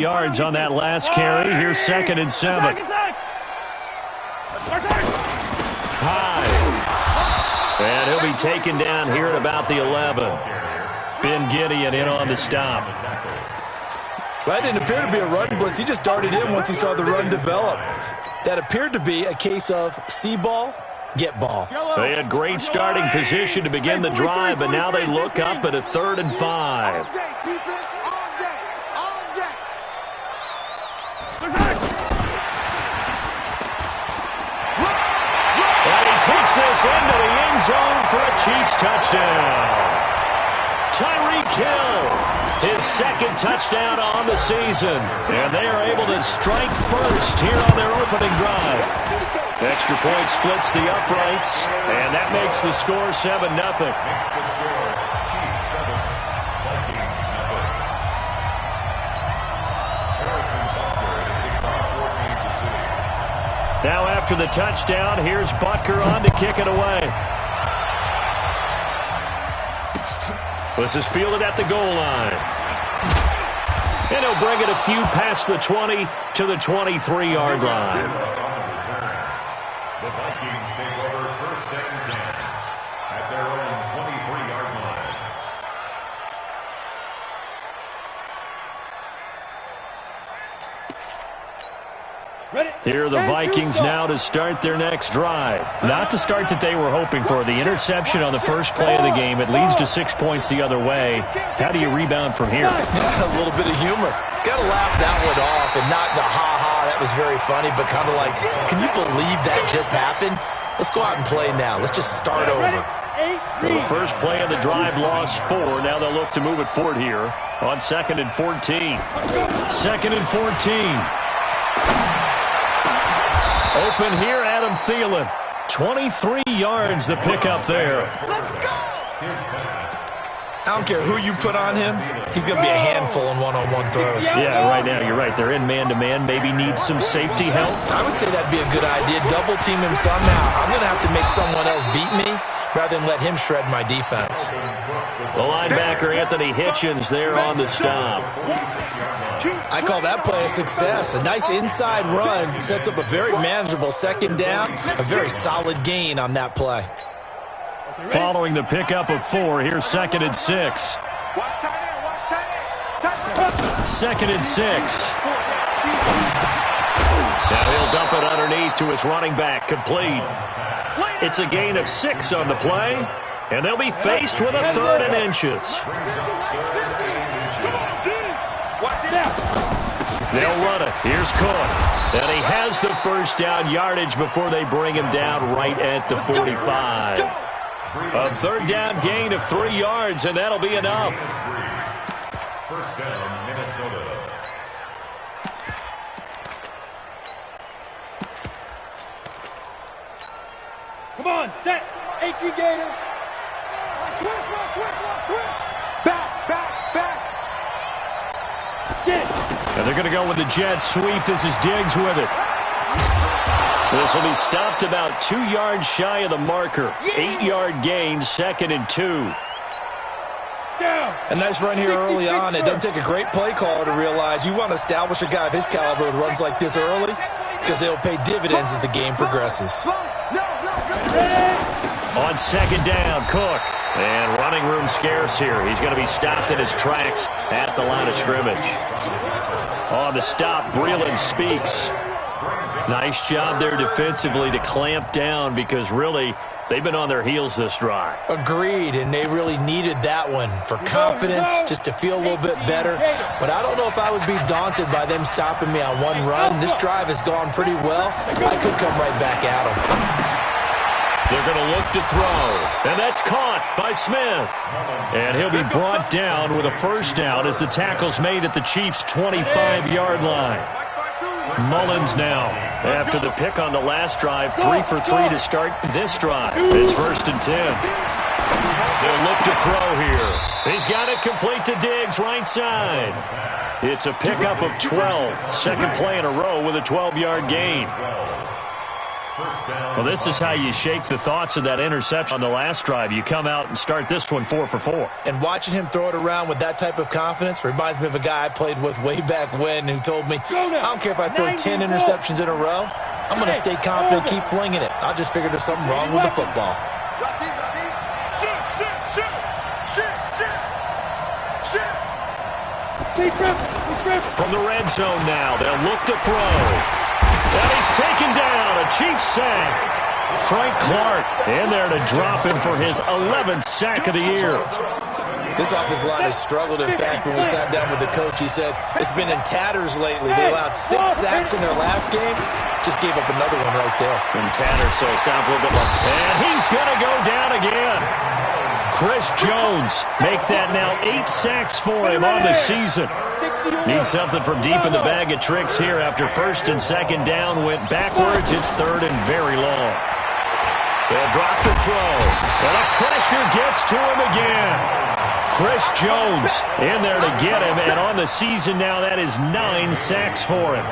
yards on that last carry. Here's 2nd and 7. High. And he'll be taken down here at about the 11. Ben Gideon in on the stop. That didn't appear to be a run blitz. He just darted in once he saw the run develop. That appeared to be a case of see ball, get ball. They had great starting position to begin the drive, but now they look up at a 3rd and 5. And he takes this into the end zone for a Chiefs touchdown. Tyreek Hill, his 2nd touchdown on the season. And they are able to strike first here on their opening drive. Extra point splits the uprights, and that makes the score 7-0. Now after the touchdown, here's Butker on to kick it away. This is fielded at the goal line. And he'll bring it a few past the 20 to the 23-yard line. The Vikings take over 1st and 10 at their own 23-yard line. Here are the Vikings now to start their next drive. Not the start that they were hoping for. The interception on the first play of the game. It leads to 6 points the other way. How do you rebound from here? A little bit of humor. Got to laugh that one off and not the ha-ha. That was very funny, but kind of like, can you believe that just happened? Let's go out and play now. Let's just start over. Well, the first play of the drive lost 4. Now they'll look to move it forward here on 2nd and 14. 2nd and 14. Open here, Adam Thielen. 23 yards the pickup there. I don't care who you put on him. He's going to be a handful in one-on-one throws. Yeah, right now, you're right. They're in man-to-man. Maybe needs some safety help. I would say that'd be a good idea. Double team him somehow. I'm going to have to make someone else beat me rather than let him shred my defense. The linebacker, Anthony Hitchens, there on the stop. I call that play a success. A nice inside run sets up a very manageable 2nd down. A very solid gain on that play. Following the pickup of 4, here's 2nd and 6. 2nd and 6. Now he'll dump it underneath to his running back, complete. It's a gain of 6 on the play, and they'll be faced with a 3rd and inches. They'll run it. Here's Cook. And he has the first down yardage before they bring him down right at the 45. A 3rd down gain of 3 yards, and that'll be enough. 1st down, Minnesota. Come on, set. H.E. Gator. Back. Get. And they're going to go with the jet sweep. This is Diggs with it. This will be stopped about 2 yards shy of the marker. 8-yard gain, 2nd and 2. A nice run here early on. It doesn't take a great play caller to realize you want to establish a guy of his caliber with runs like this early because they'll pay dividends as the game progresses. On 2nd down, Cook. And running room scarce here. He's going to be stopped in his tracks at the line of scrimmage. On the stop, Breeland speaks. Nice job there defensively to clamp down because really they've been on their heels this drive. Agreed, and they really needed that one for confidence, just to feel a little bit better. But I don't know if I would be daunted by them stopping me on one run. This drive has gone pretty well. I could come right back at them. They're going to look to throw, and that's caught by Smith. And he'll be brought down with a first down as the tackle's made at the Chiefs' 25-yard line. Mullins now, after the pick on the last drive, 3 for 3 to start this drive. It's 1st and 10. They'll look to throw here. He's got it complete to Diggs, right side. It's a pickup of 12. 2nd play in a row with a 12-yard gain. Well, this is how you shake the thoughts of that interception on the last drive. You come out and start this one 4 for 4. And watching him throw it around with that type of confidence reminds me of a guy I played with way back when who told me, I don't care if I throw 10 interceptions in a row. I'm going to stay confident, keep flinging it. I just figured there's something wrong with the football. From the red zone now, they'll look to throw. And he's taken down, a Chiefs sack. Frank Clark in there to drop him for his 11th sack of the year. This offensive line has struggled. In fact, when we sat down with the coach, he said it's been in tatters lately. They allowed 6 sacks in their last game. Just gave up another one right there. In tatters, so it sounds a little bit like... And he's going to go down again. Chris Jones make that now 8 sacks for him on the season. Needs something from deep in the bag of tricks here after first and second down went backwards. It's third and very long. They'll drop the throw. And the pressure gets to him again. Chris Jones in there to get him. And on the season now, that is 9 sacks for him.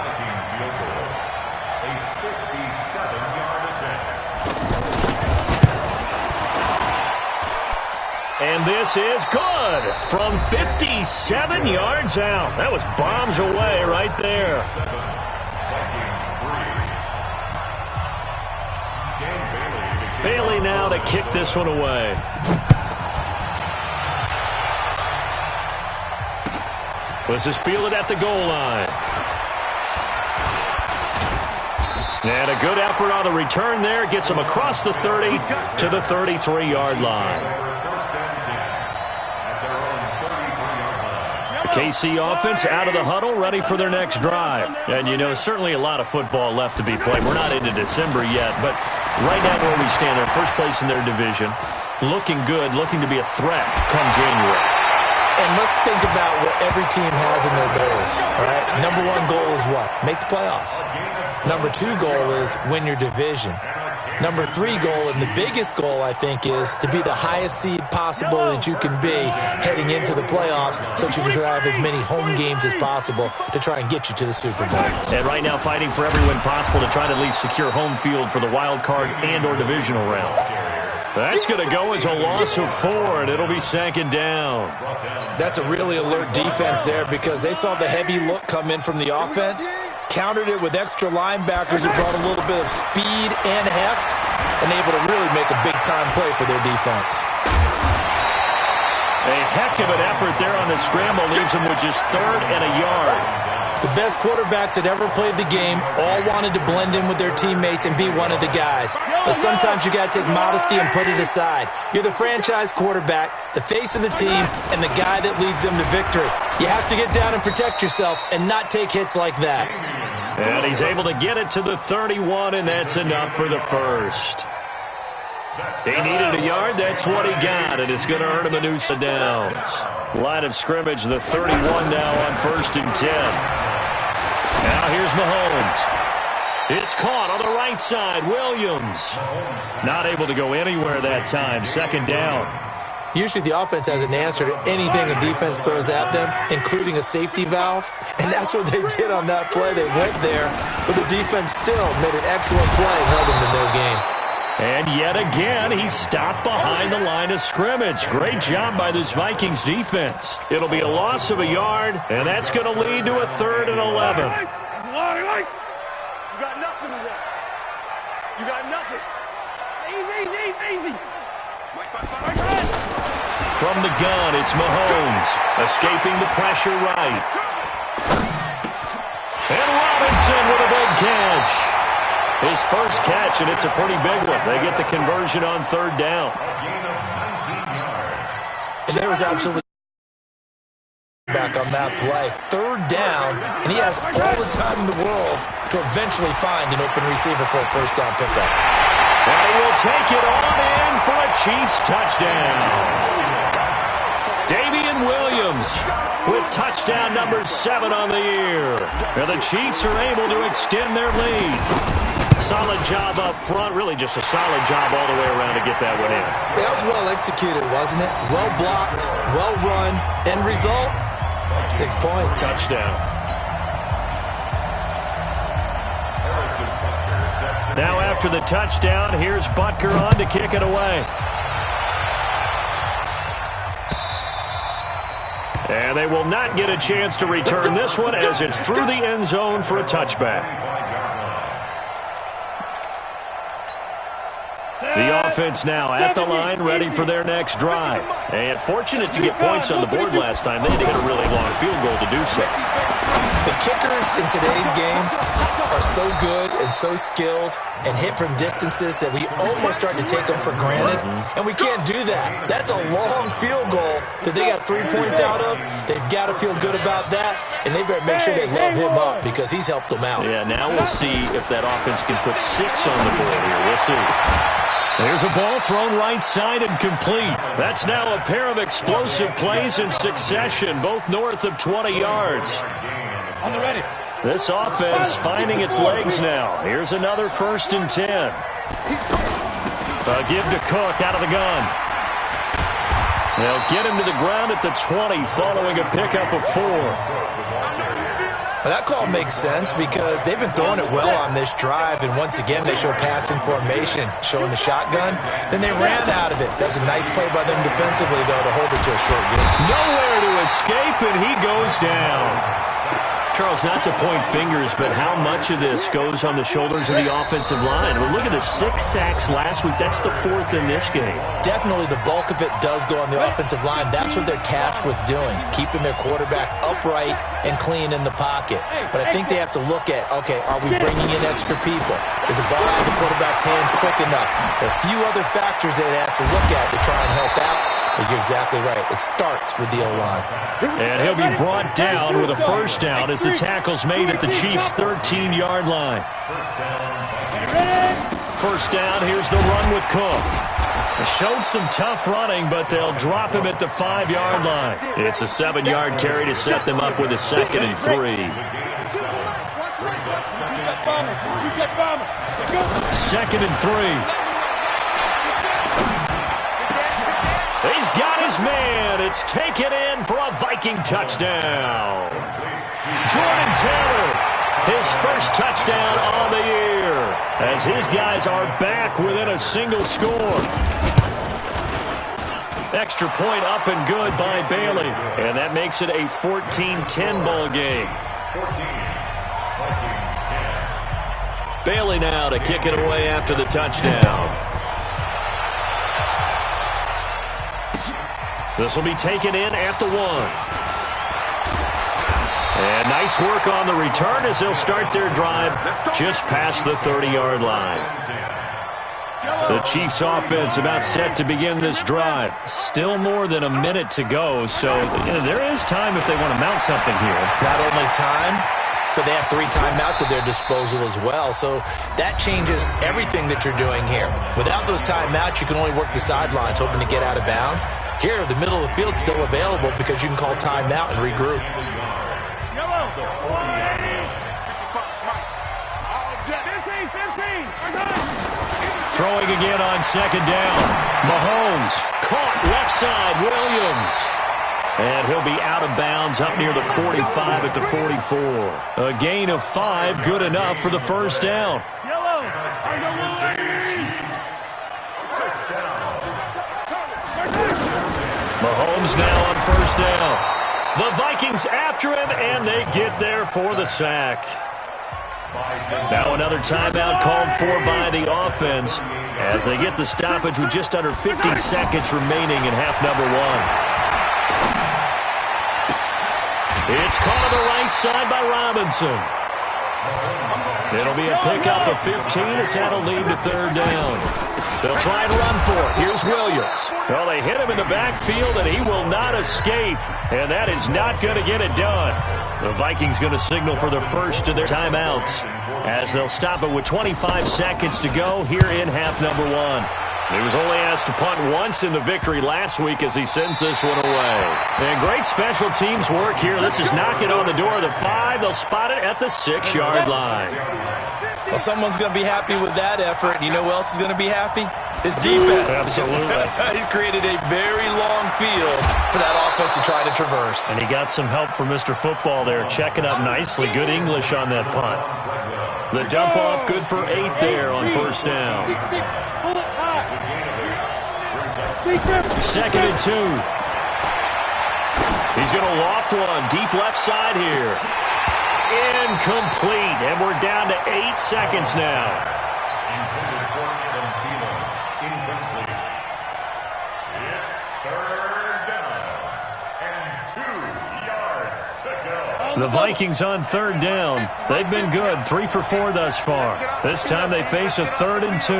And this is good from 57 yards out. That was bombs away right there. Bailey now to kick this one away. This is fielded at the goal line. And a good effort on the return there. Gets him across the 30 to the 33-yard line. KC offense out of the huddle, ready for their next drive. And, you know, certainly a lot of football left to be played. We're not into December yet, but right now where we stand, they're first place in their division. Looking good, looking to be a threat come January. And let's think about what every team has in their goals, all right? Number 1 goal is what? Make the playoffs. Number 2 goal is win your division. Number 3 goal, and the biggest goal, I think, is to be the highest seed possible that you can be heading into the playoffs so that you can have as many home games as possible to try and get you to the Super Bowl. And right now fighting for every win possible to try to at least secure home field for the wild card and or divisional round. That's going to go as a loss of 4, and it'll be second down. That's a really alert defense there because they saw the heavy look come in from the offense, countered it with extra linebackers who brought a little bit of speed and heft, and able to really make a big-time play for their defense. A heck of an effort there on the scramble leaves them with just 3rd and a yard. The best quarterbacks that ever played the game all wanted to blend in with their teammates and be one of the guys. But sometimes you got to take modesty and put it aside. You're the franchise quarterback, the face of the team, and the guy that leads them to victory. You have to get down and protect yourself and not take hits like that. And he's able to get it to the 31, and that's enough for the first. He needed a yard. That's what he got, and it's going to earn him a new set downs. Line of scrimmage, the 31 now on 1st and 10. Now here's Mahomes. It's caught on the right side. Williams not able to go anywhere that time. Second down. Usually the offense has an answer to anything a defense throws at them, including a safety valve. And that's what they did on that play. They went there, but the defense still made an excellent play and held them to no gain. And yet again, he stopped behind the line of scrimmage. Great job by this Vikings defense. It'll be a loss of a yard, and that's going to lead to a 3rd and 11. You got nothing to that. You got nothing. Easy. From the gun, it's Mahomes, escaping the pressure right. And Robinson with a big catch. His first catch, and it's a pretty big one. They get the conversion on 3rd down. And there was absolutely back on that play. 3rd down, and he has all the time in the world to eventually find an open receiver for a 1st down pickup. And he will take it on in for a Chiefs touchdown. Damian Williams with touchdown number 7 on the year. And the Chiefs are able to extend their lead. Solid job up front, really just a solid job all the way around to get that one in. That was well executed, wasn't it? Well blocked, well run. End result, 6 points. Touchdown. Now after after the touchdown. Here's Butker on to kick it away. And they will not get a chance to return this one as it's through the end zone for a touchback. The offense now at the line, ready for their next drive. And fortunate to get points on the board last time. They had to hit a really long field goal to do so. The kickers in today's game are so good and so skilled and hit from distances that we almost start to take them for granted. And we can't do that. That's a long field goal that they got 3 points out of. They've got to feel good about that. And they better make sure they love him up because he's helped them out. Yeah, now we'll see if that offense can put 6 on the board here. We'll see. There's a ball thrown right side and complete. That's now a pair of explosive plays in succession, both north of 20 yards. On the ready. This offense finding its legs now. Here's another 1st and 10. A give to Cook out of the gun. They'll get him to the ground at the 20 following a pickup of 4. Well, that call makes sense because they've been throwing it well on this drive, and once again they show passing formation, showing the shotgun. Then they ran out of it. That was a nice play by them defensively, though, to hold it to a short game. Nowhere to escape, and he goes down. Charles, not to point fingers, but how much of this goes on the shoulders of the offensive line? Well, look at the 6 sacks last week. That's the 4th in this game. Definitely the bulk of it does go on the offensive line. That's what they're tasked with doing, keeping their quarterback upright and clean in the pocket. But I think they have to look at, okay, are we bringing in extra people? Is the ball out of the quarterback's hands quick enough? There are a few other factors they have to look at to try and help out. But you're exactly right. It starts with the O-line. And he'll be brought down with a 1st down as the tackle's made at the Chiefs' 13-yard line. 1st down, here's the run with Cook. They showed some tough running, but they'll drop him at the 5-yard line. It's a 7-yard carry to set them up with a 2nd and 3. 2nd and 3. He's got his man. It's taken in for a Viking touchdown. Jordan Taylor, his 1st touchdown on the year, as his guys are back within a single score. Extra point up and good by Bailey, and that makes it a 14-10 ball game. Bailey now to kick it away after the touchdown. This will be taken in at the 1. And nice work on the return as they'll start their drive just past the 30-yard line. The Chiefs offense about set to begin this drive. Still more than a minute to go, so there is time if they want to mount something here. Not only time, but they have 3 timeouts at their disposal as well. So that changes everything that you're doing here. Without those timeouts, you can only work the sidelines, hoping to get out of bounds. Here, the middle of the field's still available because you can call timeout and regroup. Throwing again on 2nd down. Mahomes caught left side, Williams. And he'll be out of bounds up near the 45 at the 44. A gain of 5, good enough for the 1st down. Mahomes now on 1st down. The Vikings after him, and they get there for the sack. Now another timeout called for by the offense as they get the stoppage with just under 50 seconds remaining in half number 1. It's caught on the right side by Robinson. It'll be a pickup of 15 as that'll lead to 3rd down. They'll try and run for it. Here's Williams. Well, they hit him in the backfield, and he will not escape. And that is not going to get it done. The Vikings going to signal for their 1st of their timeouts as they'll stop it with 25 seconds to go here in half number 1. He was only asked to punt once in the victory last week as he sends this one away. And great special teams work here. This is knocking on the door of the 5. They'll spot it at the 6-yard line. Well, someone's going to be happy with that effort. You know who else is going to be happy? His defense. Absolutely. He's created a very long field for that offense to try to traverse. And he got some help from Mr. Football there, checking up nicely. Good English on that punt. The dump off good for 8 there on first down. 2nd and 2. He's going to loft one deep left side here. Incomplete, and we're down to 8 seconds now. Intended for Adam Thielen. Incomplete. It's 3rd down and 2 yards to go. The Vikings on 3rd down. They've been good, 3 for 4 thus far. This time they face a 3rd and 2.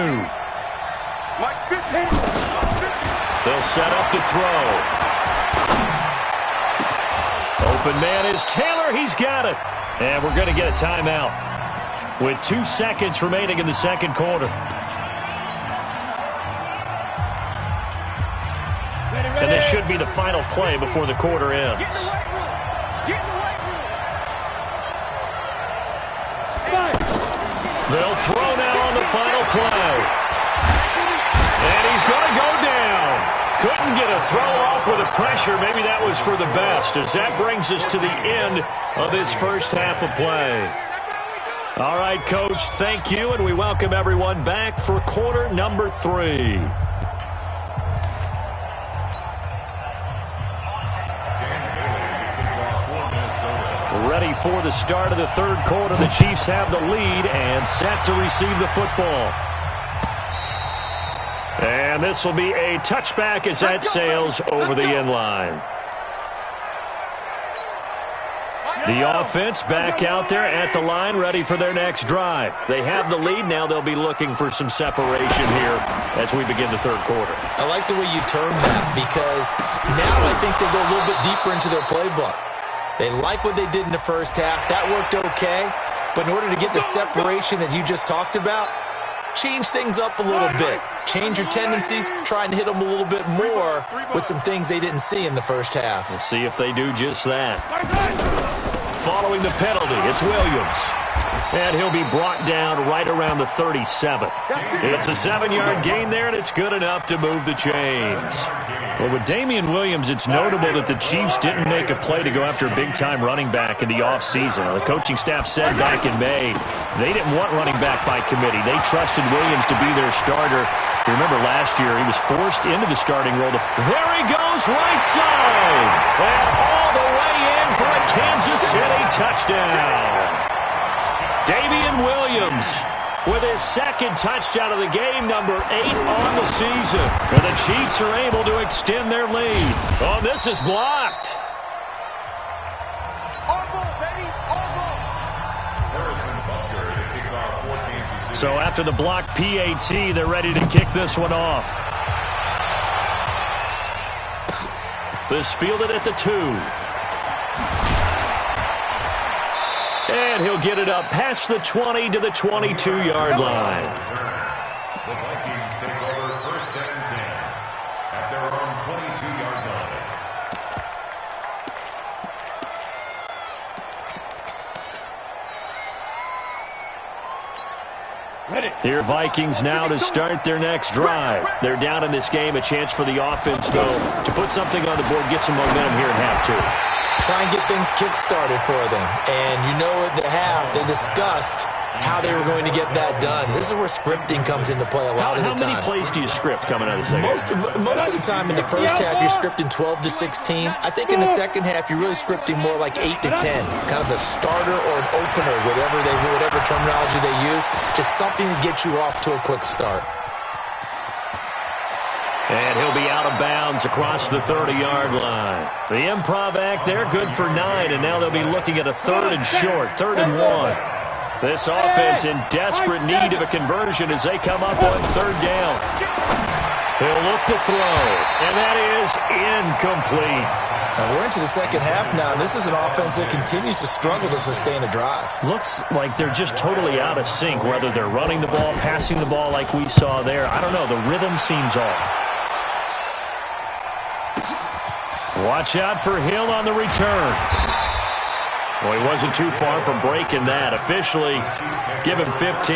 They'll set up to throw. Open man is Taylor. He's got it. And we're going to get a timeout with 2 seconds remaining in the second quarter. And this should be the final play before the quarter ends. They'll throw now on the final play. And he's going to go down. Couldn't get a throw off with the pressure. Maybe that was for the best, as that brings us to the end of this first half of play. All right, Coach, thank you, and we welcome everyone back for quarter number 3. Ready for the start of the third quarter. The Chiefs have the lead and set to receive the football. And this will be a touchback as that sails over the end line. The offense back out there at the line, ready for their next drive. They have the lead. Now they'll be looking for some separation here as we begin the third quarter. I like the way you term that, because now I think they'll go a little bit deeper into their playbook. They like what they did in the first half. That worked okay. But in order to get the separation that you just talked about, change things up a little bit. Change your tendencies, try and hit them a little bit more with some things they didn't see in the first half. We'll see if they do just that. Following the penalty, it's Williams. And he'll be brought down right around the 37. It's a 7-yard gain there, and it's good enough to move the chains. Well, with Damian Williams, it's notable that the Chiefs didn't make a play to go after a big-time running back in the offseason. The coaching staff said back in May they didn't want running back by committee. They trusted Williams to be their starter. You remember last year he was forced into the starting role. There he goes, right side. And all the way in for a Kansas City touchdown. Damian Williams with his second touchdown of the game, number 8 on the season. And the Chiefs are able to extend their lead. Oh, this is blocked. So after the blocked PAT, they're ready to kick this one off. This fielded at the 2. And he'll get it up past the 20 to the 22-yard line. The Vikings take over 1st and 10 at their own 22-yard line. Here, Vikings now to start their next drive. They're down in this game. A chance for the offense, though, to put something on the board, get some momentum here in half 2. Try and get things kick-started for them. And you know at the half, they discussed how they were going to get that done. This is where scripting comes into play a lot of the time. How many plays do you script coming out of the second? Most of the time in the first half, you're scripting 12 to 16. I think in the second half, you're really scripting more like 8 to 10. Kind of a starter or an opener, whatever terminology they use. Just something to get you off to a quick start. And he'll be out of bounds across the 30-yard line. The improv act there, good for 9, and now they'll be looking at a 3rd and short, 3rd and 1. This offense in desperate need of a conversion as they come up on 3rd down. He'll look to throw, and that is incomplete. Now we're into the second half now, and this is an offense that continues to struggle to sustain a drive. Looks like they're just totally out of sync, whether they're running the ball, passing the ball like we saw there. I don't know, the rhythm seems off. Watch out for Hill on the return. Well, he wasn't too far from breaking that. Officially, give him 15.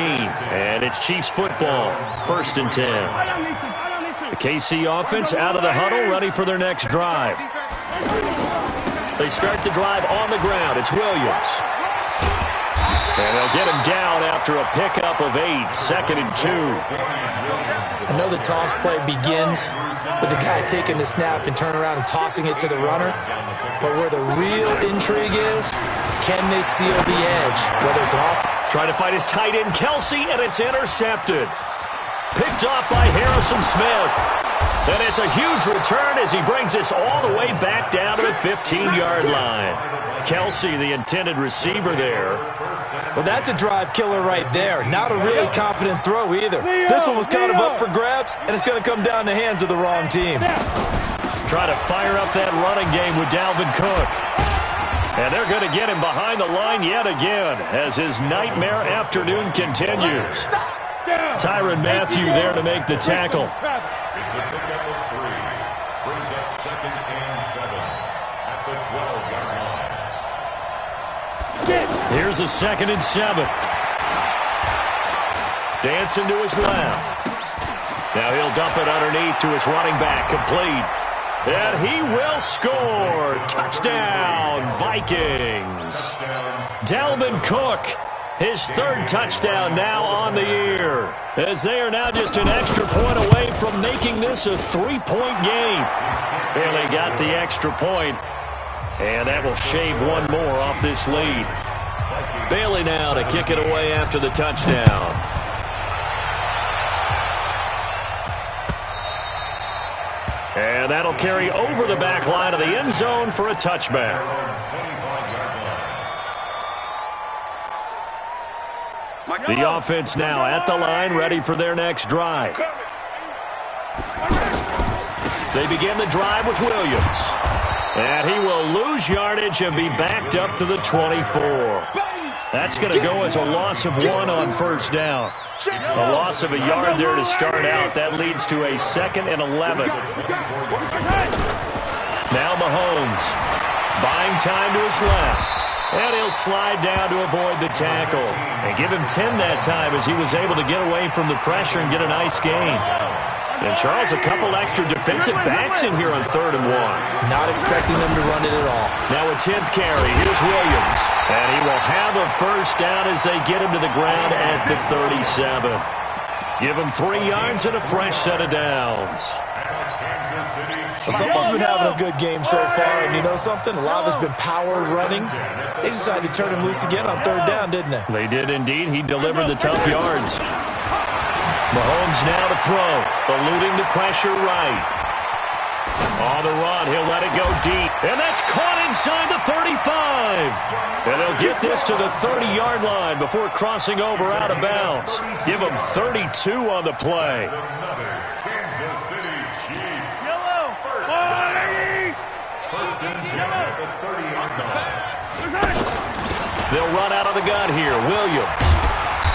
And it's Chiefs football, 1st and 10. The KC offense out of the huddle, ready for their next drive. They start the drive on the ground. It's Williams. And they'll get him down after a pickup of 8, 2nd and 2. I know the toss play begins with the guy taking the snap and turning around and tossing it to the runner. But where the real intrigue is, can they seal the edge? Whether it's an off. Trying to fight his tight end, Kelsey, and it's intercepted. Picked off by Harrison Smith. And it's a huge return as he brings us all the way back down to the 15-yard line. Kelsey, the intended receiver there. Well, that's a drive killer right there. Not a really confident throw either. This one was kind of up for grabs, and it's going to come down the hands of the wrong team. Try to fire up that running game with Dalvin Cook. And they're going to get him behind the line yet again as his nightmare afternoon continues. Tyrann Mathieu there to make the tackle. It's a pickup of 3. Brings up 2nd and 7 at the 12-yard line. Here's a 2nd and 7. Dancing to his left. Now he'll dump it underneath to his running back, complete. And he will score. Touchdown, Vikings. Dalvin Cook, his 3rd touchdown now on the year, as they are now just an extra point away from making this a 3-point game. Barely got the extra point, and that will shave one more off this lead. Bailey now to kick it away after the touchdown. And that'll carry over the back line of the end zone for a touchback. The offense now at the line, ready for their next drive. They begin the drive with Williams. And he will lose yardage and be backed up to the 24. That's going to go as a loss of 1 on 1st down. A loss of a yard there to start out. That leads to a 2nd and 11. Now Mahomes buying time to his left. And he'll slide down to avoid the tackle. And give him 10 that time as he was able to get away from the pressure and get a nice gain. And Charles, a couple extra defensive backs in here on 3rd and 1. Not expecting them to run it at all. Now a 10th carry. Here's Williams. And he will have a 1st down as they get him to the ground at the 37. Give him 3 yards and a fresh set of downs. Someone's been having a good game so far, and you know something? A lot of it's been power running. They decided to turn him loose again on 3rd down, didn't they? They did indeed. He delivered the tough yards. Mahomes now to throw, eluding the pressure right. On the run, he'll let it go deep. And that's caught inside the 35. And they'll get this to the 30-yard line before crossing over out of bounds. Give them 32 on the play. They'll run out of the gun here. Williams.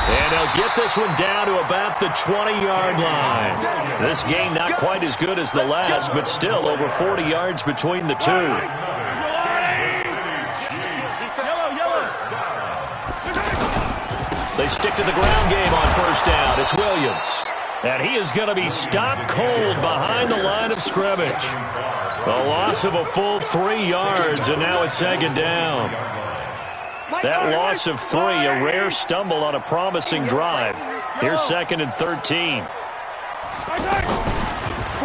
And they'll get this one down to about the 20-yard line. This game not quite as good as the last, but still over 40 yards between the two. They stick to the ground game on 1st down. It's Williams. And he is going to be stopped cold behind the line of scrimmage. A loss of a full 3 yards, and now it's 2nd down. That loss of 3, a rare stumble on a promising drive. Here's 2nd and 13.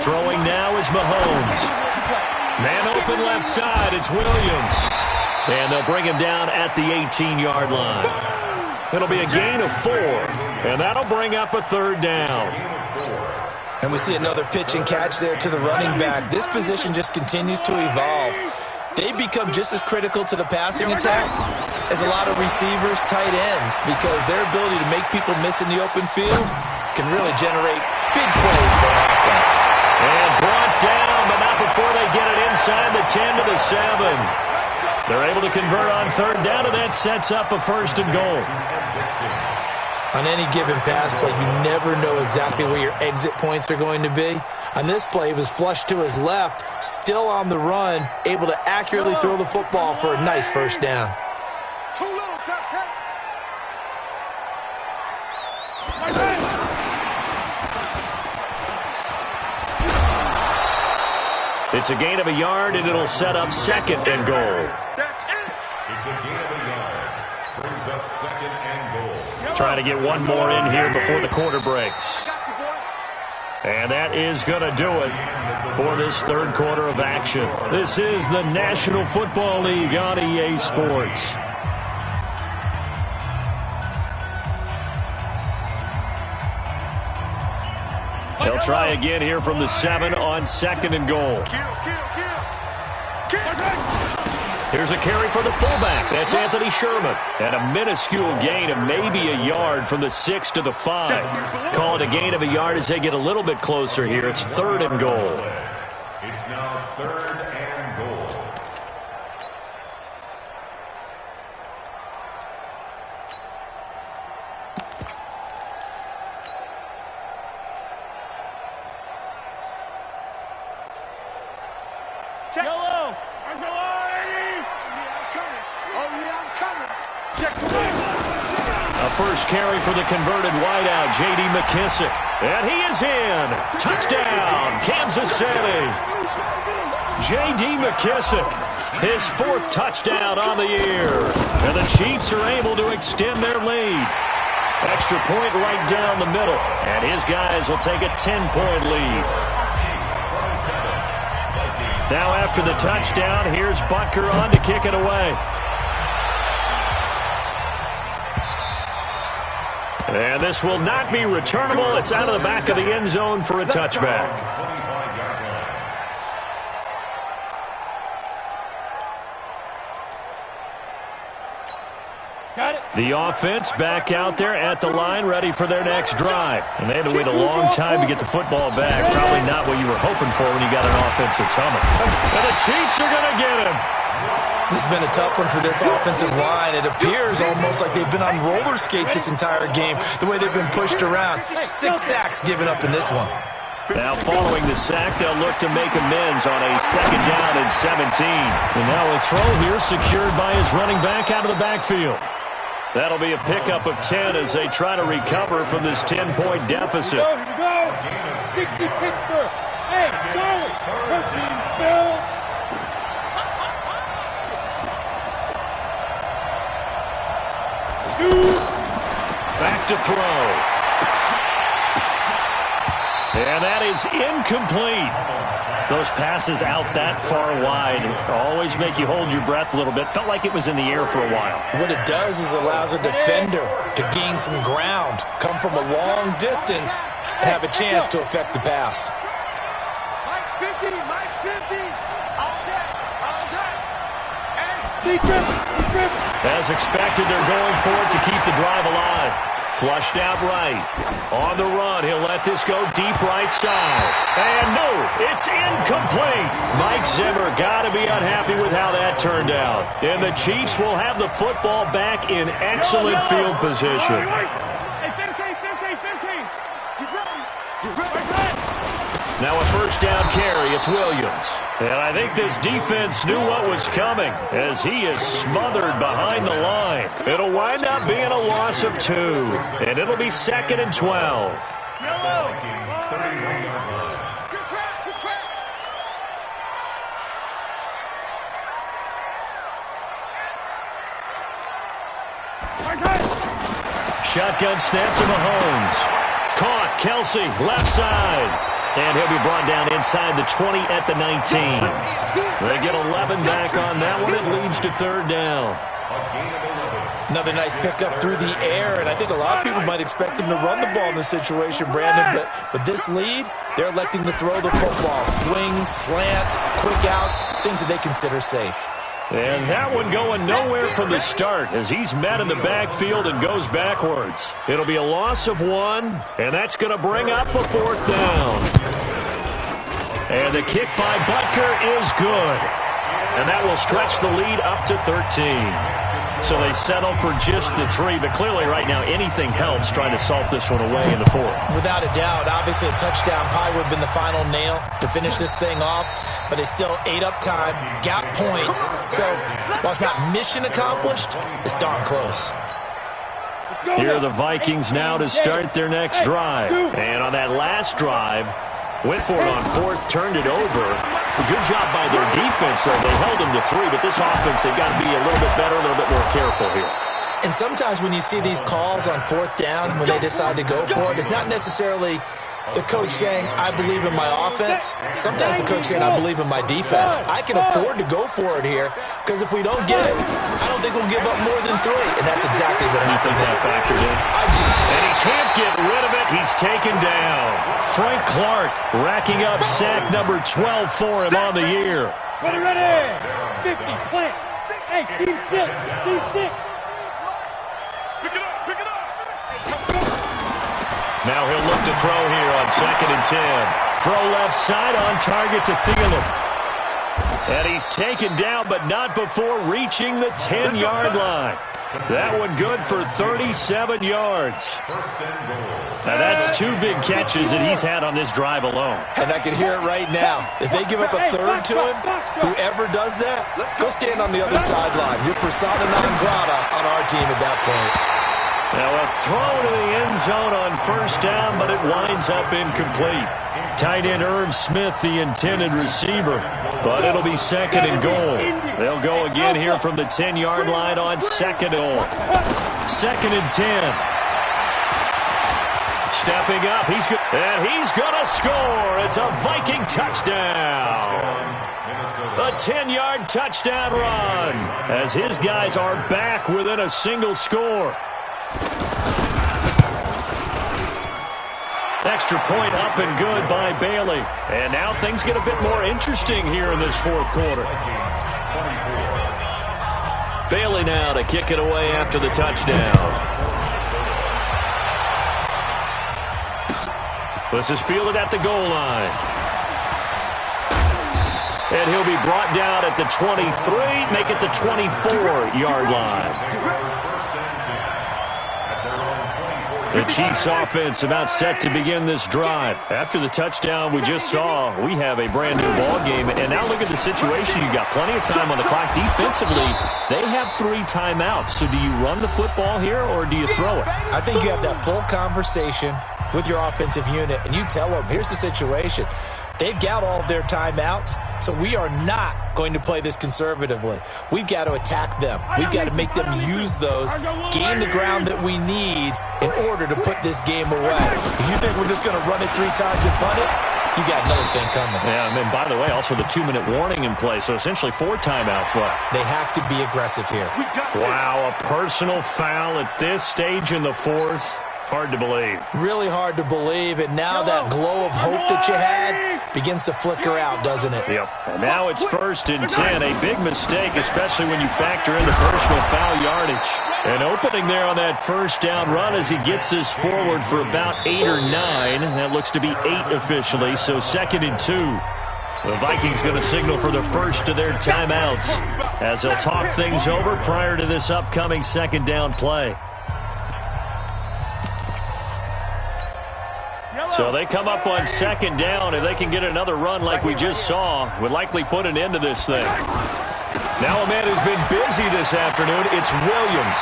Throwing now is Mahomes. Man open left side, it's Williams. And they'll bring him down at the 18-yard line. It'll be a gain of 4, and that'll bring up a 3rd down. And we see another pitch and catch there to the running back. This position just continues to evolve. They become just as critical to the passing attack as a lot of receivers, tight ends, because their ability to make people miss in the open field can really generate big plays for an offense. And brought down, but not before they get it inside the 10 to the 7. They're able to convert on 3rd down, and that sets up a 1st and goal. On any given pass play, you never know exactly where your exit points are going to be. On this play, he was flushed to his left, still on the run, able to accurately throw the football for a nice 1st down. It's a gain of a yard, and it'll set up 2nd and goal. It's a gain of a yard. Brings up second and goal. Trying to get one more in here before the quarter breaks. And that is going to do it for this third quarter of action. This is the National Football League on EA Sports. They'll try again here from the 7 on second and goal. Here's a carry for the fullback. That's Anthony Sherman. And a minuscule gain of maybe a yard from the 6 to the 5. Call it a gain of a yard as they get a little bit closer here. It's third and goal. It's now third and goal. Check. Yellow. A first carry for the converted wideout, J.D. McKissick. And he is in. Touchdown, Kansas City. J.D. McKissick, his 4th touchdown on the year. And the Chiefs are able to extend their lead. Extra point right down the middle. And his guys will take a 10-point lead. Now after the touchdown, here's Butker on to kick it away. And this will not be returnable. It's out of the back of the end zone for a touchback. Got it. The offense back out there at the line, ready for their next drive. And they had to wait a long time to get the football back. Probably not what you were hoping for when you got an offense that's humming. And the Chiefs are going to get him. This has been a tough one for this offensive line. It appears almost like they've been on roller skates this entire game, the way they've been pushed around. 6 sacks given up in this one. Now following the sack, they'll look to make amends on a second down and 17. And now a throw here secured by his running back out of the backfield. That'll be a pickup of 10 as they try to recover from this 10-point deficit. Here we go. 60 Pittsburgh. Hey, Charlie. 13 spell. Back to throw. And that is incomplete. Those passes out that far wide always make you hold your breath a little bit. Felt like it was in the air for a while. What it does is allows a defender to gain some ground, come from a long distance, and have a chance to affect the pass. Mike's 50. Mike's 50. All day. All day. And as expected, they're going for it to keep the drive alive. Flushed out right. On the run, he'll let this go deep right side. And no, it's incomplete. Mike Zimmer got to be unhappy with how that turned out. And the Chiefs will have the football back in excellent field position. Now a first down carry. It's Williams. And I think this defense knew what was coming as he is smothered behind the line. It'll wind up being a loss of 2. And it'll be 2nd and 12. Shotgun snap to Mahomes. Caught. Kelsey, left side. And he'll be brought down inside the 20 at the 19. They get 11 back on that one. It leads to third down. Another nice pickup through the air, and I think a lot of people might expect them to run the ball in this situation, Brandon. But with this lead, they're electing to throw the football. Swings, slants, quick outs, things that they consider safe. And that one going nowhere from the start as he's met in the backfield and goes backwards. It'll be a loss of 1, and that's going to bring up a 4th down. And the kick by Butker is good. And that will stretch the lead up to 13. So they settle for just the 3, but clearly right now anything helps trying to salt this one away in the 4th. Without a doubt, obviously a touchdown probably would have been the final nail to finish this thing off, but it's still ate up time, got points. So while it's not mission accomplished, it's darn close. Here are the Vikings now to start their next drive. And on that last drive, went for it on 4th, turned it over. A good job by their defense, though. They held them to 3, but this offense, they've got to be a little bit better, a little bit more careful here. And sometimes when you see these calls on fourth down, when they decide to go for it, it's not necessarily the coach saying, I believe in my offense. Sometimes the coach saying, I believe in my defense. I can afford to go for it here because if we don't get it, I don't think we'll give up more than 3. And that's exactly what happened. You think that factored in? And he can't get rid of it. He's taken down. Frank Clark racking up sack number 12 for him on the year. Ready. 50, plant. Hey, team 6, team 6. Pick it up. Now he'll look to throw here on 2nd and 10. Throw left side on target to Thielen. And he's taken down, but not before reaching the 10-yard line. That one good for 37 yards. Now that's 2 big catches that he's had on this drive alone. And I can hear it right now. If they give up a 3rd to him, whoever does that, go stand on the other sideline. You're persona non grata on our team at that point. Now a throw to the end zone on 1st down, but it winds up incomplete. Tight end Irv Smith, the intended receiver, but it'll be 2nd and goal. They'll go again here from the 10-yard line on 2nd goal. 2nd and 10. Stepping up, he's going to score. It's a Viking touchdown. A 10-yard touchdown run as his guys are back within a single score. Extra point up and good by Bailey. And now things get a bit more interesting here in this 4th quarter. Bailey now to kick it away after the touchdown. This is fielded at the goal line. And he'll be brought down at the 23, make it the 24-yard line. The Chiefs offense about set to begin this drive. After the touchdown we just saw, we have a brand new ball game. And now look at the situation. You've got plenty of time on the clock. Defensively, they have 3 timeouts. So do you run the football here or do you throw it? I think you have that full conversation with your offensive unit, and you tell them, here's the situation. They've got all of their timeouts, so we are not going to play this conservatively. We've got to attack them. We've got to make them use those, gain the ground that we need in order to put this game away. If you think we're just going to run it 3 times and punt it, you got another thing coming. Yeah, and by the way, also the 2-minute warning in play, so essentially 4 timeouts left. They have to be aggressive here. Wow, a personal foul at this stage in the 4th. Hard to believe. Really hard to believe, and now that glow of hope that you had begins to flicker out, doesn't it? Yep. And now it's 1st and 10. A big mistake, especially when you factor in the personal foul yardage. An opening there on that 1st down run as he gets this forward for about 8 or 9. That looks to be 8 officially, so 2nd and 2. The Vikings going to signal for the first of their timeouts as they'll talk things over prior to this upcoming 2nd down play. So they come up on 2nd down. If they can get another run like we just saw, would likely put an end to this thing. Now a man who's been busy this afternoon, it's Williams.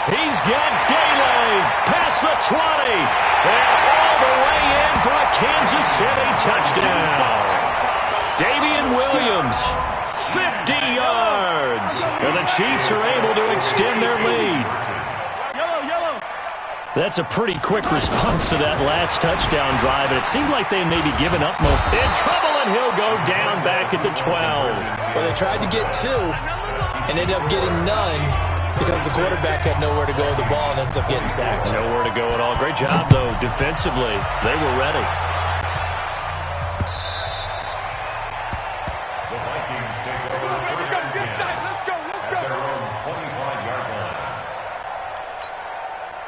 He's got Daly past the 20 and all the way in for a Kansas City touchdown. Damian Williams, 50 yards. And the Chiefs are able to extend their lead. That's a pretty quick response to that last touchdown drive, and it seemed like they may be giving up more. In trouble, and he'll go down back at the 12. Well, they tried to get 2 and ended up getting none because the quarterback had nowhere to go with the ball and ends up getting sacked. Nowhere to go at all. Great job, though, defensively. They were ready. The Vikings take over 1st and 10 at their own 25-yard line.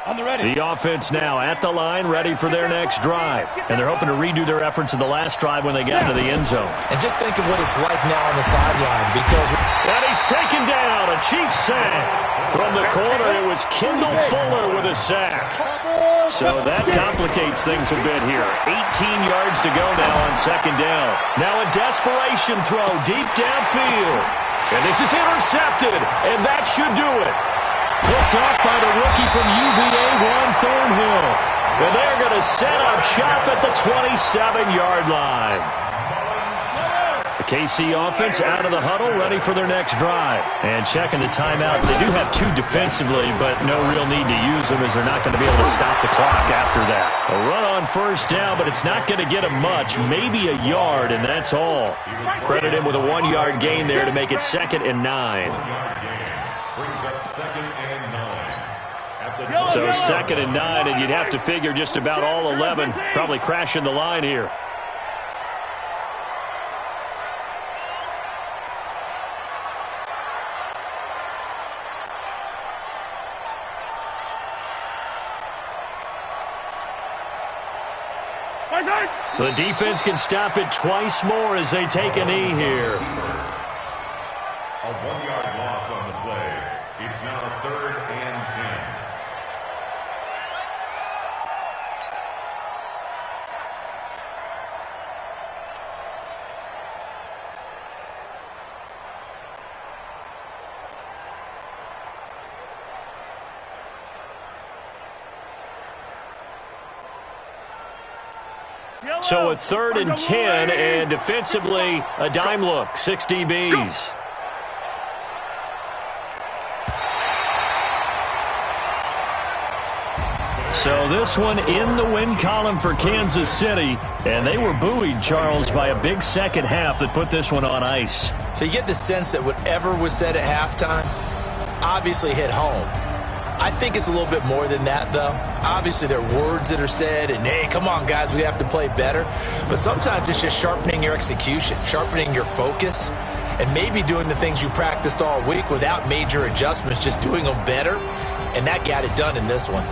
On the ready. The offense now at the line, ready for their next drive. And they're hoping to redo their efforts in the last drive when they got into the end zone. And just think of what it's like now on the sideline because... And he's taken down, a Chiefs sack. From the corner, it was Kendall Fuller with a sack. So that complicates things a bit here. 18 yards to go now on 2nd down. Now a desperation throw deep downfield. And this is intercepted, and that should do it. Picked off by the rookie from UVA, Juan Thornhill. And they're going to set up shop at the 27-yard line. The KC offense out of the huddle, ready for their next drive. And checking the timeouts. They do have 2 defensively, but no real need to use them as they're not going to be able to stop the clock after that. A run on first down, but it's not going to get him much, maybe a yard, and that's all. Credit him with a 1-yard gain there to make it 2nd and 9. Brings up 2nd and 9. So 2nd and 9, and you'd have to figure just about all 11 probably crashing the line here. The defense can stop it twice more as they take a knee here. A 1-yard loss on the play. It's now 3rd and 10. So a 3rd and 10, and defensively, a dime look, 6 DBs. So this one in the win column for Kansas City, and they were buoyed, Charles, by a big second half that put this one on ice. So you get the sense that whatever was said at halftime obviously hit home. I think it's a little bit more than that, though. Obviously, there are words that are said, and, hey, come on, guys, we have to play better. But sometimes it's just sharpening your execution, sharpening your focus, and maybe doing the things you practiced all week without major adjustments, just doing them better, and that got it done in this one.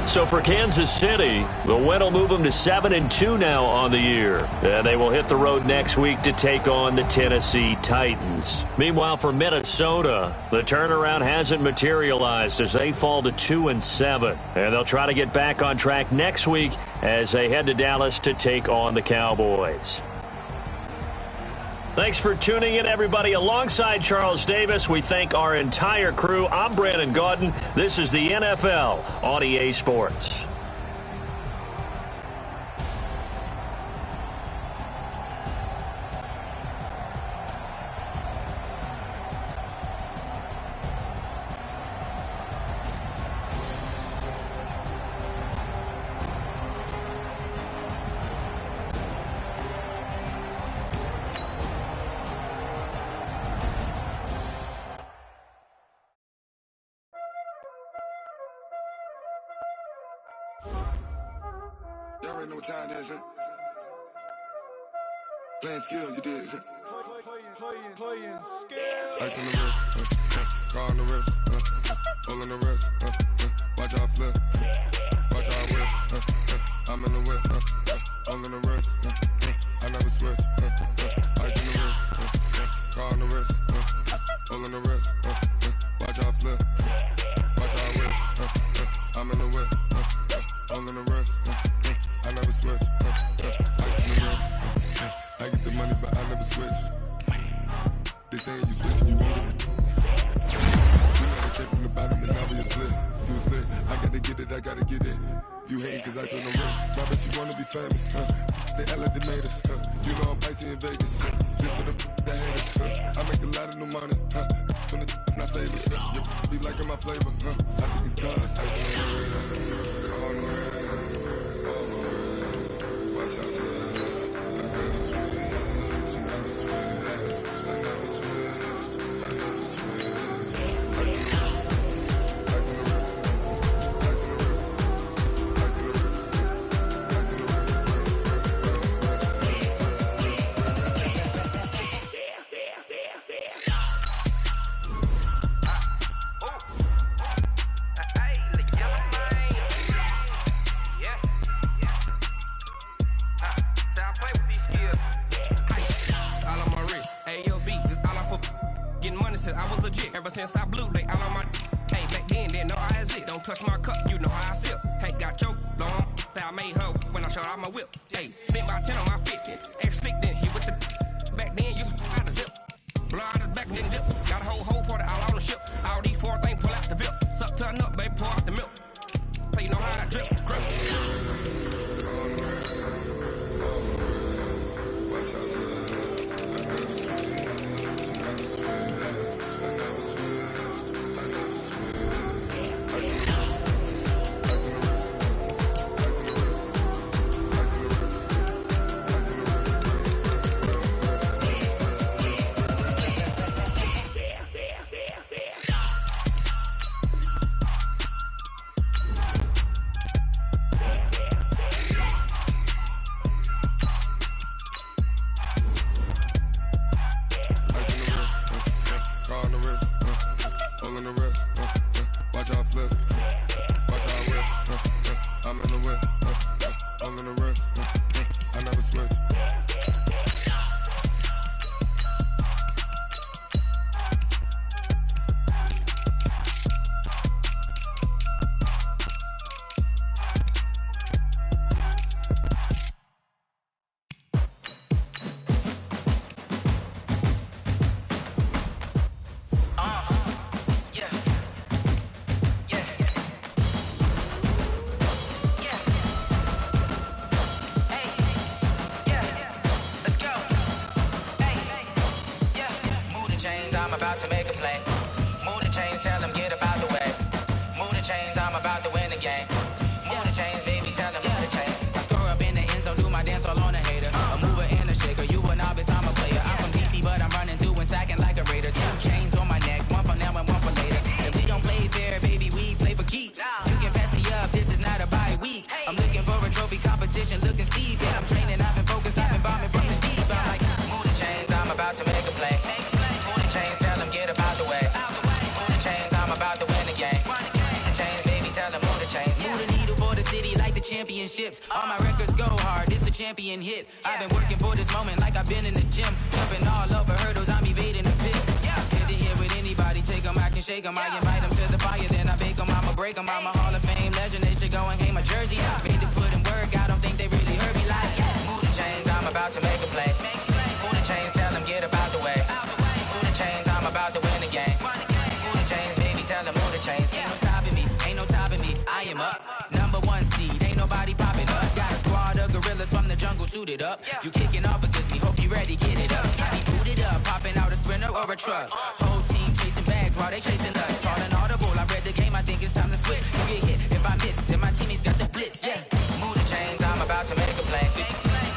So for Kansas City, the win will move them to 7-2 now on the year. And they will hit the road next week to take on the Tennessee Titans. Meanwhile, for Minnesota, the turnaround hasn't materialized as they fall to 2-7. And they'll try to get back on track next week as they head to Dallas to take on the Cowboys. Thanks for tuning in, everybody. Alongside Charles Davis, we thank our entire crew. I'm Brandon Gaudin. This is the NFL on EA Sports. Y'all already know what time that is, huh? Playing skills, you did. Playing skills. Ice on the wrist, car on the wrist, roll on the wrist, watch out flip, watch out whip, I'm in the whip, all on the wrist, I never switch, ice on the wrist, car on the wrist, roll on the wrist, watch out flip, watch out whip, I'm in the whip, all on the wrist, I never switch, ice on the wrist, I get the money but I never switch. They saying you switching, you want it. You had a check from the bottom and now we was lit. You was lit, I gotta get it, I gotta get it. You hating cause ice on the wrist. Why bet you wanna be famous, They act like they made us, You know I'm icy in Vegas, Just for the that haters, I make a lot of new money, When it's not savers, You be liking my flavor, I think it's cause ice on the wrist, on the wrist, on the wrist. Watch out, cuz I never switch, I never switch. Since I blew, they all on my hey, back then, didn't know I exist. Don't touch my cup, you know how I sip. Hey, got choked, long, that I made her when I showed out my whip. Hey, spent about 10 on my 50. Ex-slick, then hit with the back then, used to out the zip. Blow out the back, then dip. Got a whole party all on the ship. All these 4 things, pull out the VIP. Suck, turn up, baby, pour out the milk. So you know how I drip, crap. Watch out. watch how I flip, watch how I whip, I'm in the whip, all in the wrist, I never switch. All my records go hard, it's a champion hit. I've been working for this moment like I've been in the gym. Jumping all over hurdles, I'm evading the pit. Hit to hit with anybody, take them, I can shake them. I invite them to the fire, then I bake them, I'ma break them. I'm a Hall of Fame legend, they should go and hang my jersey. Made to put in work, I don't think they really heard me like move the chains, I'm about to make a play. Move the chains, tell them get about the way. Move the chains, I'm about to win the game. Move the chains, baby, tell them move the chains. Ain't no stopping me, ain't no topping me, I am up. #1 seed, ain't nobody popping up. Got a squad of gorillas from the jungle suited up. You kicking off against me, hope you ready, get it up. I be booted up, popping out a Sprinter or a truck. Whole team chasing bags while they chasing us. Calling audible, I read the game, I think it's time to switch. You get hit, if I miss, then my teammates got the blitz, yeah. Move the chains, I'm about to make a play.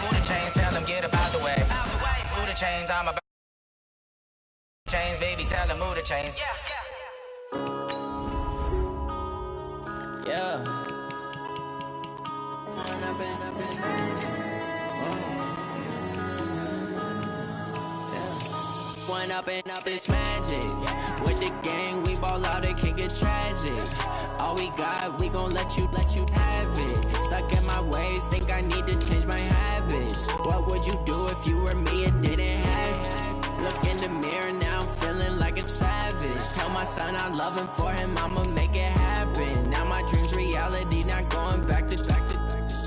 Move the chains, tell them get about the way. Move the chains, I'm about chains, baby, tell them move the chains. Yeah. One up and up, it's magic. With the gang, we ball out, it can get tragic. All we got, we gon' let you have it. Stuck in my ways, think I need to change my habits. What would you do if you were me and didn't have it? Look in the mirror, now I'm feeling like a savage. Tell my son I love him, for him I'ma make it happen. Now my dream's reality, not going back to.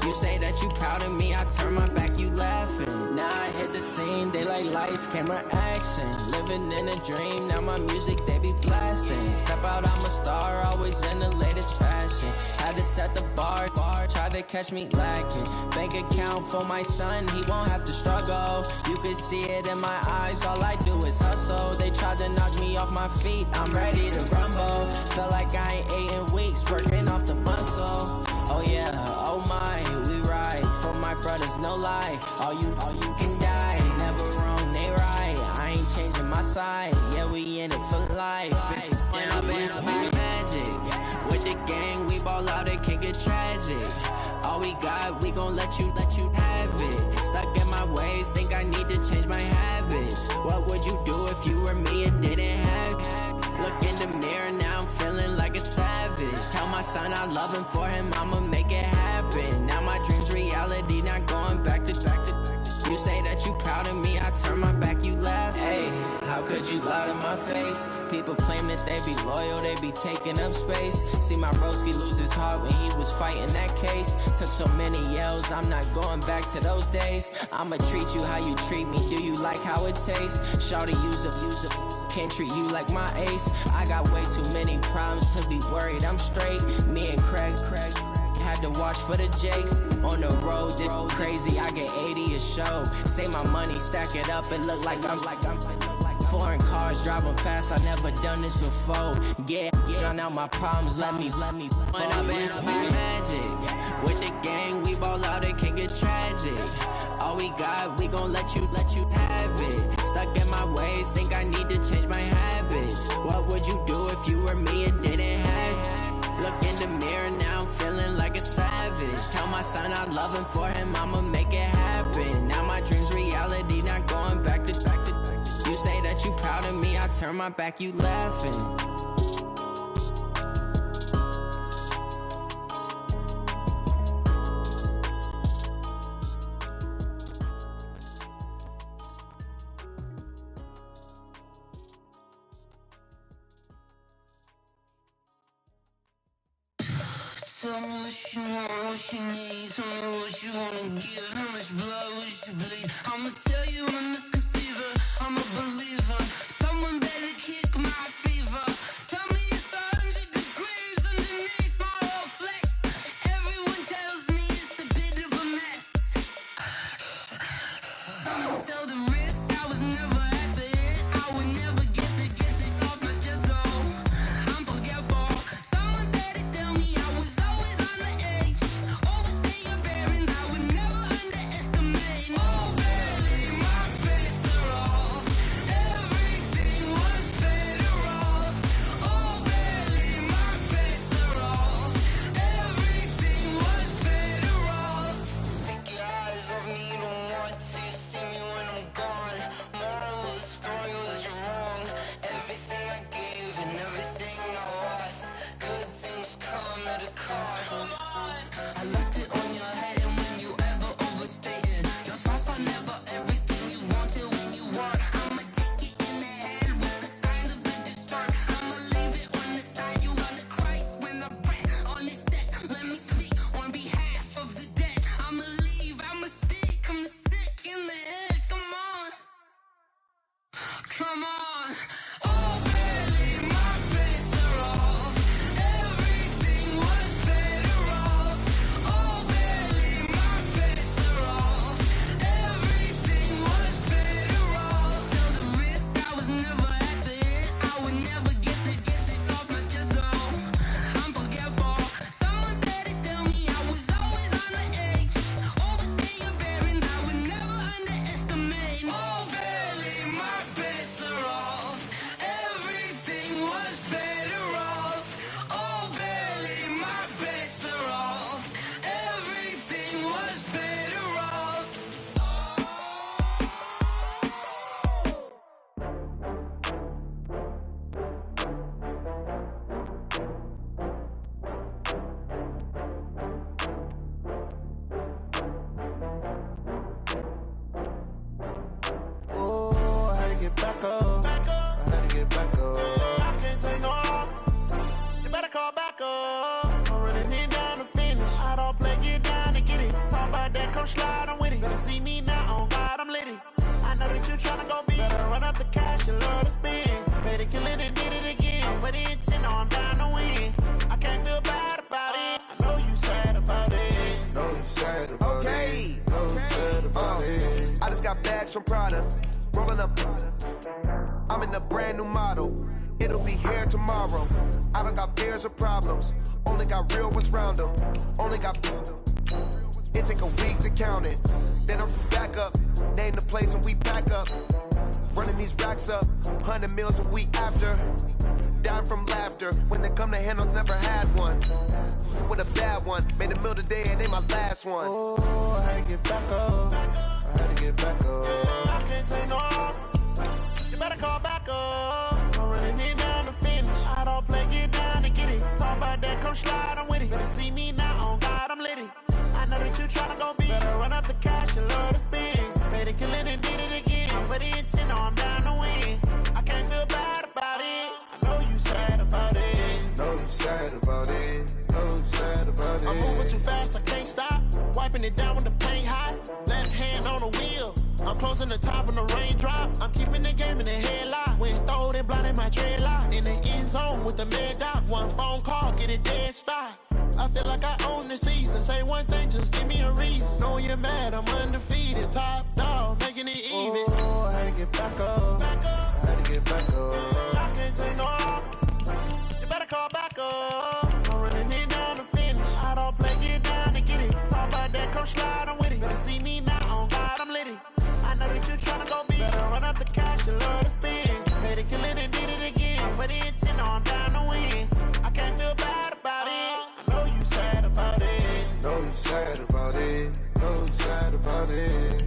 You say that you proud of me, I turn my back, you laughing. Now I hit the scene, they like lights, camera, action. Living in a dream, now my music, they be blasting. Step out, I'm a star, always in the latest fashion. Had to set the bar, try to catch me lacking. Bank account for my son, he won't have to struggle. You can see it in my eyes, all I do is hustle. They tried to knock me off my feet, I'm ready to rumble. Feel like I ain't ate in weeks, working off the muscle. Oh yeah, oh my, we ride for my brothers, no lie. All you can die, never wrong, they right. I ain't changing my side, yeah, we in it for life. When I've been up, it's magic. With the gang, we ball out, it can get tragic. All we got, we gon' let you have it. Stuck in my ways, think I need to change my habits. What would you do if you were me and didn't have it? Look in the mirror, now I'm feeling like a savage. Tell my son I love him, for him I'ma make it happen. Now my dream's reality, not going back to. You say that you proud of me, I turn my back, you laugh. Hey, how could you lie to my face? People claim that they be loyal, they be taking up space. See my broski lose his heart when he was fighting that case. Took so many yells, I'm not going back to those days. I'ma treat you how you treat me, do you like how it tastes? Shawty, use up, can't treat you like my ace. I got way too many problems to be worried, I'm straight. Me and Craig had to watch for the Jakes. On the road, it's crazy, I get 80 a show. Say my money, stack it up, it look like I'm foreign cars, driving fast, I never done this before. Yeah, drown out my problems, let me When I've been up, it's magic. With the gang, we ball out, it can get tragic. All we got, we gon' let you have it. Stuck in my ways, think I need to change my habits. What would you do if you were me and didn't have it? Look in the mirror, now I'm feeling like a savage. Tell my son I love him, for him I'ma make it happen. Now my dream's reality, not going back to. You say that you proud of me, I turn my back, you laughing. Tell me what you want, what you need. Tell me what you wanna give. How much blood would you bleed? I'ma tell you I'm a misconceiver. I'm a believer. Someone better kick my fever. Tell me it's 100 degrees underneath my whole flesh. Everyone tells me it's a bit of a mess. I'ma tell the risk I was never at the end. I would never get the off my chest though. I'm forgetful. Someone better tell me I was always on the edge. Overstay your bearings, I would never underestimate. Oh baby, my bets are off. Everything was better off. Oh baby, my bets are off. Everything was better off. Take your eyes off me, you don't want to see me when I'm gone. Moral of the story was you're wrong. Everything I gave and everything I lost. Good things come at a cost. I left it on your head, and when you ever overstay it, your thoughts are never everything you wanted when you want. I'ma take it in the head with the signs of the distort. I'ma leave it on the side. You on the Christ when the breath on this set. Let me speak on behalf of the dead. I'ma leave, I'ma speak. I'm the sick in the head. Come on, come on. Oh baby, my bets are off. Everything was better off. Oh baby, my bets are off. Everything was better off. Tell the risk I was never at the end. I would never get it off my chest though. I'm forgetful. Someone better tell me I was always on the edge. Overstay your bearings, I would never underestimate. Oh baby, my bets are off. Everything was better off. Oh baby, my bets are off. Everything was better off. Oh, I had to get back up. I had to get back up. I can't take no loss. You better call back up. I'm running it down to finish. I don't play, get down to get it. Talk about that, come slide, I'm with it. Better see me now, on God, I'm litty. I know that you tryna go big. Better run up the cash, you love to spend. Pay to kill it and did it again. I'm with the intent, no, I'm down to win. I can't feel bad about it. I know you sad about it. Know you sad about it. Know you sad about it. I just got bags from Prada, rolling up. I'm in a brand new model. It'll be here tomorrow. I don't got fears or problems. Only got real ones round them. Only got. It take a week to count it. Then I'm back up. Name the place and we pack up. Running these racks up. 100 meals a week after. Down from laughter. When they come to handles, never had one. With a bad one. Made a meal today and they my last one. Oh, I had to get back up. I had to get back up. I can't take no loss. You better call back up. I'm running it down to finish. I don't play, get down to get it. Talk about that, come slide, I'm with it. Better see me now, on God, I'm litty. I know that you tryna go big. Better run up the cash, you love to spend. Pay to kill it and did it again. I'm with the intent, no, I'm down to win. I can't feel bad about it. I know you sad about it. Know you sad about it. Know you sad about it. I'm moving too fast, I can't stop. Wiping it down when the paint hot. Left hand on the wheel. I'm closing the top when the raindrop. I'm keeping the game in the headlock. When throwed and blinded my dreadlock. In the end zone with the mad dot. One phone call, get it dead stop. I feel like I own the season. Say one thing, just give me a reason. Know you're mad, I'm undefeated. Top dog, making it even. Oh, I had to get back up. I had to get back up. I can't take no loss. You better call back up. I'm running it down to finish. I don't play, get down to get it. Talk about that, come slide, I'm with it. Better see me now, on God, I'm litty. I know that you tryna go big. Better run up the cash, you love to spend. Pay to kill it and did it again. I'm with the intent, no, I'm down to win. I can't feel bad about it. I know you sad about it. Know you sad about it. Know you sad about it.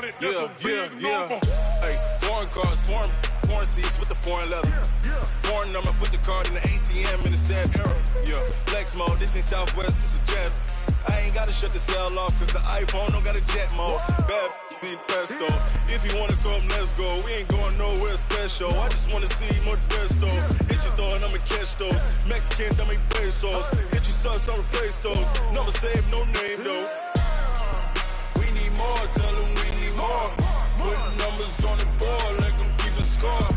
counted, that's a big number. Hey, foreign cars, foreign seats with the foreign leather. Foreign number, put the card in the ATM in the sad era. Yeah, flex mode, this ain't Southwest, this a jet. I ain't gotta shut the cell off, cause the iPhone don't got a jet mode. Bad need pesto. If you wanna come, let's go. We ain't going nowhere special. I just wanna see more desto. Hit your throw and I'ma catch those. Mexican, don't make pesos. Hit your sus, I'll replace those. Number saved, no name though. We need more, tell them we need more. Putting numbers on the board, let them keep the score.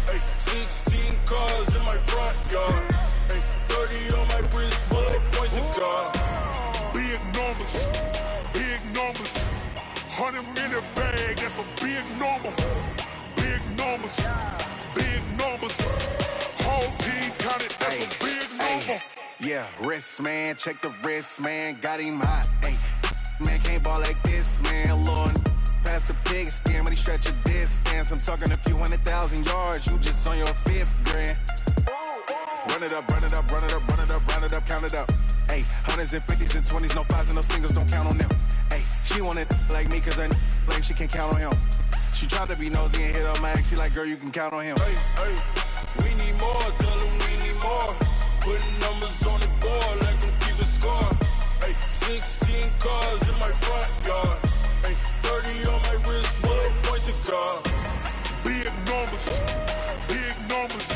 Hey, 16 cars in my front yard. Hey, 30 on my wrist, bullet point to God. Big numbers, big numbers. 100 in the bag, that's a big number. Big numbers, big numbers. Whole team counted, that's a big number. Yeah, wrist man, check the wrist man, got him hot. Ay, man can't ball like this, man. Lord, past the pig skin when he stretch a distance. I'm talking a few 100,000 yards, you just on your 5th grand. Run it up, run it up, run it up, run it up, run it up, count it up. Ay, 100s and 50s and 20s, no 5s and no singles, don't count on them. Ay, she wanted like me cause her like she can't count on him. She tried to be nosy and hit on my ex, she like, girl, you can count on him. Hey, we need more, tell them we need more. Putting numbers on the board, let them keep the score. Hey, 16 cars in my front yard. Hey, 30 on my wrist, bullet point to God. Big numbers, big numbers.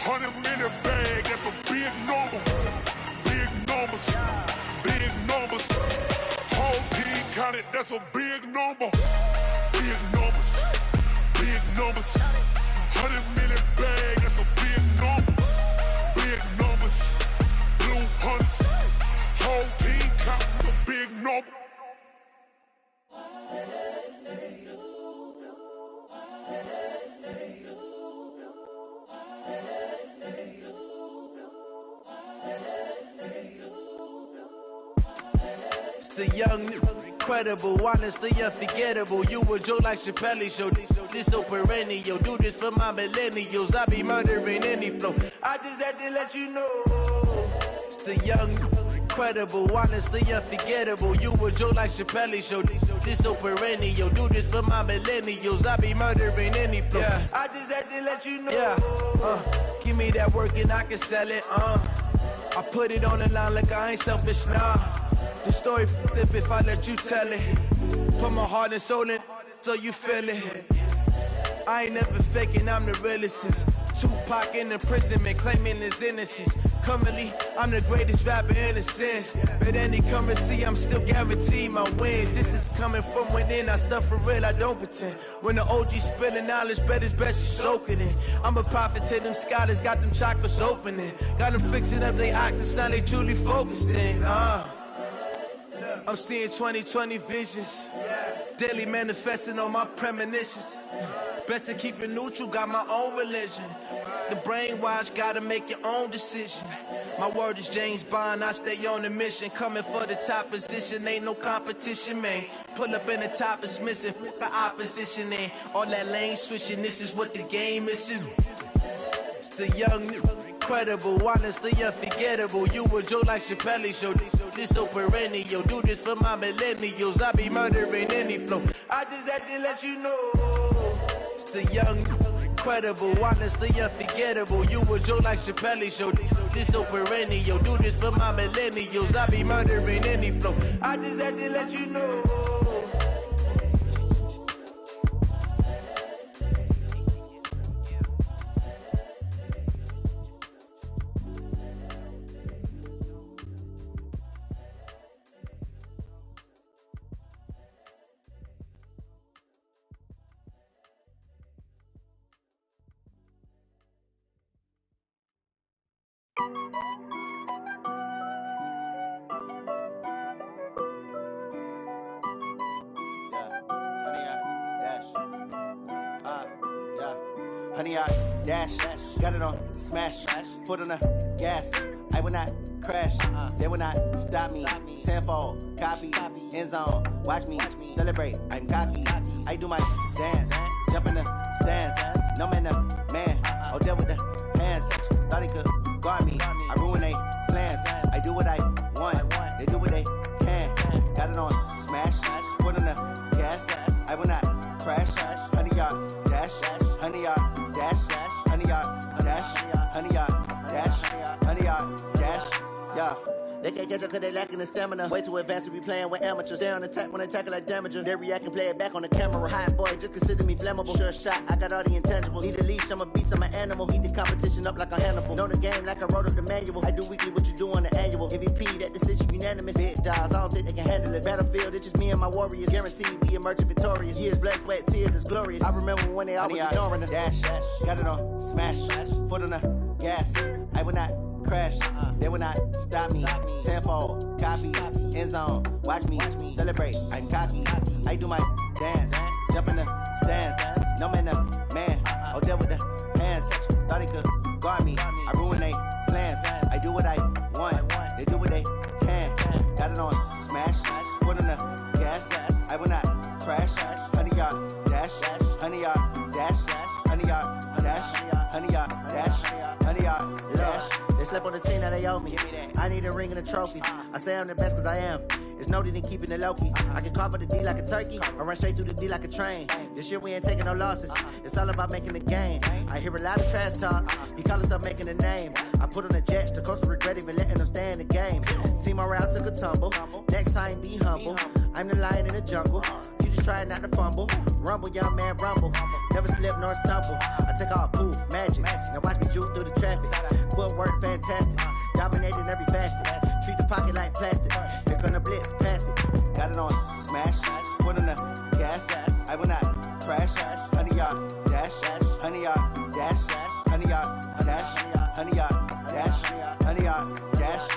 100 in the bag, that's a big number. Big numbers, big numbers. Whole team counted, that's a big number. Big numbers, big numbers. 100 in the bag, that's a big number. Big numbers, blue hunts. Whole team counting a big number. It's the young, incredible, honestly unforgettable. You a Joe like Chappelle show. This so perennial. Do this for my millennials. I be murdering any flow. I just had to let you know. It's the young, incredible, honestly unforgettable. You a Joe like Chappelle show. This so perennial. Do this for my millennials. I be murdering any flow. Yeah. I just had to let you know. Yeah. Give me that work and I can sell it. I put it on the line like I ain't selfish, nah. The story flip if I let you tell it. Put my heart and soul in so you feel it. I ain't never faking, I'm the realest since Tupac in imprisonment, claiming his innocence. Currently, I'm the greatest rapper in a sense. But any currency, I'm still guaranteed my wins. This is coming from within, I stuff for real, I don't pretend. When the OG spilling knowledge, bet it's best you soak it in. I'm a prophet to them scholars, got them chakras opening. Got them fixing up they octaves, now they truly focused in. I'm seeing 2020 visions. Daily manifesting on my premonitions. Best to keep it neutral, got my own religion. The brainwash, gotta make your own decision. My word is James Bond, I stay on the mission. Coming for the top position, ain't no competition, man. Pull up in the top, it's missing, the opposition ain't. All that lane switching, this is what the game is. It's the young, incredible, honestly unforgettable. You a Joe like Chappelle show. This so perennial. Do this for my millennials. I be murdering any flow. I just had to let you know. It's the young, incredible, honestly unforgettable. You a Joe like Chappelle show. This so perennial. Do this for my millennials. I be murdering any flow. I just had to let you know. Honey, I dash, got it on smash, foot on the gas. I will not crash, they will not stop me. Tenfold, copy, end zone, watch me celebrate. I'm cocky, I do my dance, jump in the stands. No man, the man, oh, deal with the hands. Thought he could guard me, I ruin they plans. I do what I want, they do what they can. Got it on smash, foot on the gas. I will not catch up cause they lacking the stamina. Way too advanced to be playing with amateurs. Stay on attack when attack like damager. They react and play it back on the camera. Hot boy, just consider me flammable. Sure shot, I got all the intangibles. Need a leash, I'm a beast, I'm an animal. Heat the competition up like a Hannibal. Know the game like I wrote up the manual. I do weekly what you do on the annual. MVP, that decision unanimous. Big dogs, I don't think they can handle it. Battlefield, it's just me and my warriors. Guaranteed we emerging victorious. Years, blood, sweat, tears, is glorious. I remember when they always ignoring us. Dash, got it on, smash, foot on the gas. I will not crash, they will not stop me. Tenfold, copy, end zone, watch me celebrate. I'm cocky, I do my dance, jump in the stands. No man, oh, there with the hands. Thought he could guard me, I ruin they plans. I do what I want, they do what they can. Got it on, smash, foot on the gas. I will not crash, 100-yard dash, 100-yard dash, 100-yard dash, 100-yard dash, 100-yard dash. They slept on the team that they owe me. I need a ring and a trophy. I say I'm the best cause I am. It's no need in keeping it low-key. I can cover the D like a turkey or run straight through the D like a train. This year we ain't taking no losses. It's all about making the game. I hear a lot of trash talk. He call himself making a name. I put on the Jets. The coach regret even letting them stay in the game. Team morale took a tumble. Next time be humble. I'm the lion in the jungle. You just trying not to fumble. Rumble, young man, rumble. Never slip nor stumble. I take off, poof, magic. Now watch me juke through the traffic. Footwork fantastic. Dominating every facet. Treat the pocket like plastic. Here come the blitz, pass it. Got it on, smash. Foot on the gas. I will not crash. 100-yard dash. 100-yard dash. 100-yard dash. 100-yard dash. 100-yard dash.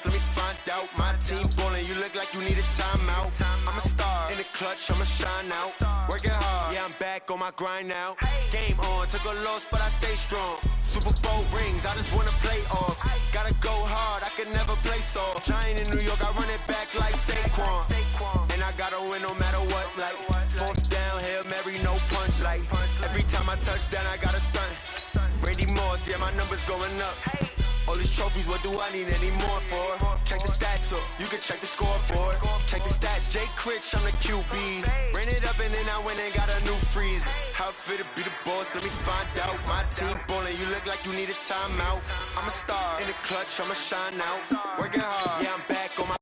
Let me find out. My team ballin', you look like you need a timeout. I'm a star in the clutch, I'ma shine out. Working hard, yeah, I'm back on my grind now. Game on, took a loss, but I stay strong. Super Bowl rings, I just wanna play off. Gotta go hard, I can never play soft. Giant in New York, I run it back like Saquon. And I gotta win no matter what, like fourth down, Hail Mary, no punch. Like every time I touch down, I gotta stunt. Randy Moss, yeah, my numbers going up. All these trophies, what do I need any more for? Check the stats up, you can check the scoreboard. Check the stats, Jay Critch, I'm the QB. Ran it up and then I went and got a new freeze. How fit to be the boss, let me find out. My team ballin', you look like you need a timeout. I'm a star in the clutch, I'ma shine out. Working hard, yeah, I'm back on my